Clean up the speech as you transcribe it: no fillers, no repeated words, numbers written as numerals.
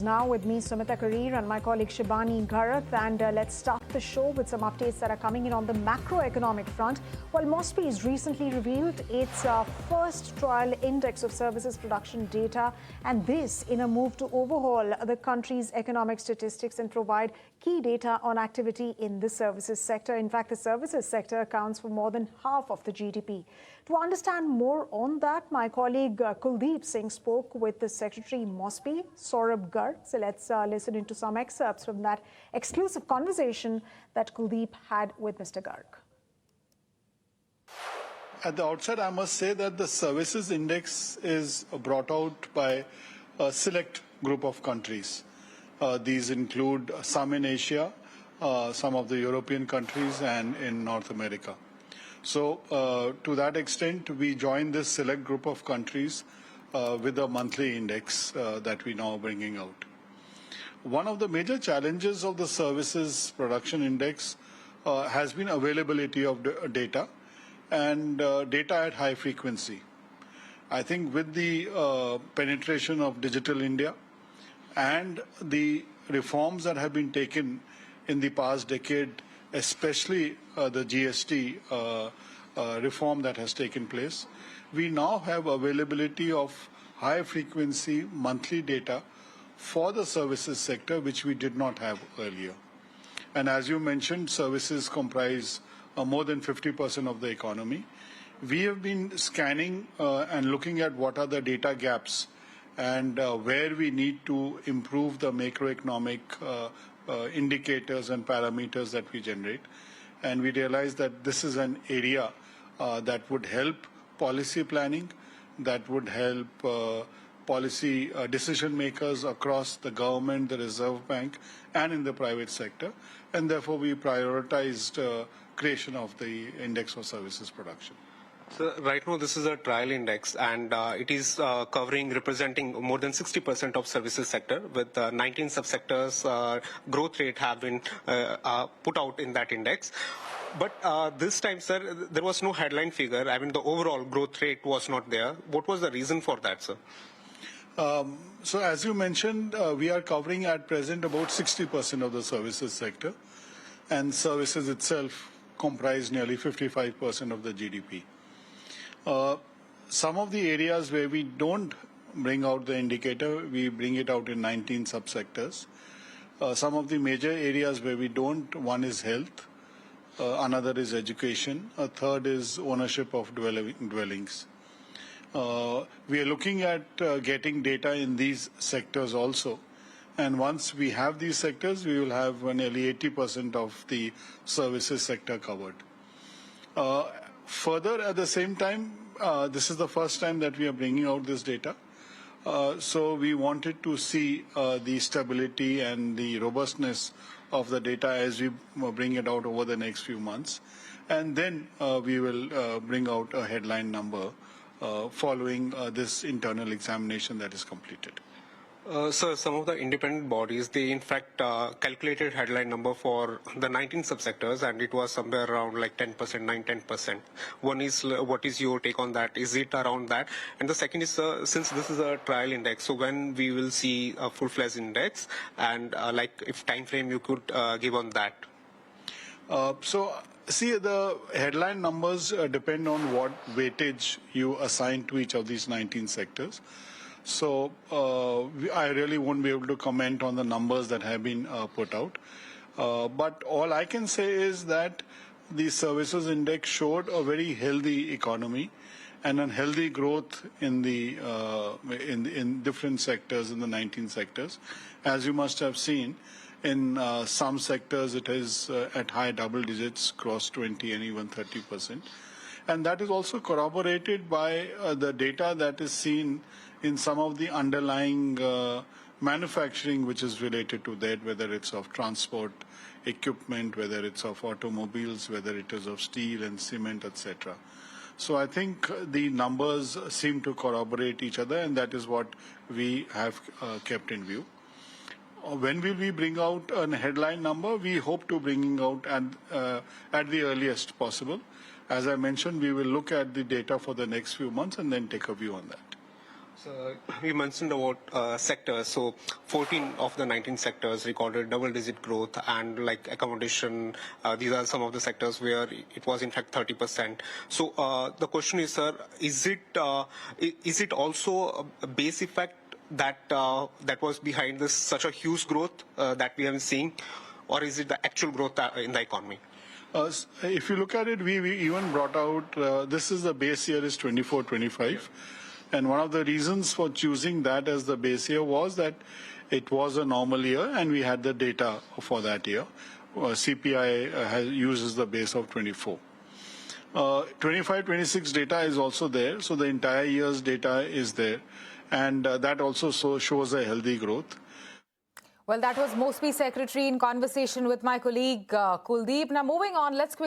Now with me, Sumita Karir and my colleague Shibani Gharath, and let's start the show with some updates that are coming in on the macroeconomic front. Well, MoSPI has recently revealed its first trial index of services production data, and this in a move to overhaul the country's economic statistics and provide key data on activity in the services sector. In fact, the services sector accounts for more than half of the GDP. To understand more on that, my colleague Kuldeep Singh spoke with the Secretary MoSPI, Saurabh Garg. So let's listen into some excerpts from that exclusive conversation that Kuldeep had with Mr. Garg. At the outset, I must say that the services index is brought out by a select group of countries. These include some in Asia, some of the European countries, and in North America. So to that extent, we join this select group of countries with a monthly index that we now are bringing out. One of the major challenges of the services production index has been availability of data and data at high frequency. I think with the penetration of Digital India and the reforms that have been taken in the past decade, especially the GST reform that has taken place, we now have availability of high frequency monthly data for the services sector, which we did not have earlier. And as you mentioned, services comprise more than 50% of the economy. We have been scanning and looking at what are the data gaps and where we need to improve the macroeconomic indicators and parameters that we generate. And we realize that this is an area that would help policy planning, that would help policy decision makers across the government, the Reserve Bank, and in the private sector. And therefore, we prioritized creation of the Index for Services Production. So right now this is a trial index, and it is representing more than 60% of services sector, with 19 subsectors growth rate have been put out in that index. But this time, sir, there was no headline figure. I mean, the overall growth rate was not there. What was the reason for that, sir? So as you mentioned, we are covering at present about 60% of the services sector, and services itself comprise nearly 55% of the GDP. Some of the areas where we don't bring out the indicator, we bring it out in 19 subsectors. Some of the major areas where we don't, one is health, another is education, a third is ownership of dwellings. We are looking at getting data in these sectors also. And once we have these sectors, we will have nearly 80% of the services sector covered. Further, at the same time, this is the first time that we are bringing out this data. So we wanted to see the stability and the robustness of the data as we bring it out over the next few months. And then we will bring out a headline number following this internal examination that is completed. Sir, some of the independent bodies, they in fact calculated headline number for the 19 subsectors, and it was somewhere around like 10%, 9-10%. One is, what is your take on that? Is it around that? And the second is, since this is a trial index, so when we will see a full-fledged index, and like if time frame you could give on that? See, the headline numbers depend on what weightage you assign to each of these 19 sectors. So I really won't be able to comment on the numbers that have been put out. But all I can say is that the services index showed a very healthy economy and a healthy growth in the in different sectors, in the 19 sectors. As you must have seen, in some sectors it is at high double digits, cross 20 and even 30%. And that is also corroborated by the data that is seen in some of the underlying manufacturing which is related to that, whether it's of transport equipment, whether it's of automobiles, whether it is of steel and cement, etc. So I think the numbers seem to corroborate each other, and that is what we have kept in view. When will we bring out a headline number? We hope to bring out at the earliest possible. As I mentioned, we will look at the data for the next few months and then take a view on that. So we mentioned about sectors. So 14 of the 19 sectors recorded double-digit growth, and like accommodation, these are some of the sectors where it was in fact 30%. So the question is, sir, is it also a base effect that that was behind this such a huge growth that we have seen, or is it the actual growth in the economy? If you look at it, we even brought out, this is the base year is 24-25. And one of the reasons for choosing that as the base year was that it was a normal year and we had the data for that year. CPI uses the base of 24. 25-26 data is also there, so the entire year's data is there. And that also shows a healthy growth. Well, that was MoSPI Secretary in conversation with my colleague Kuldeep. Now, moving on, let's quickly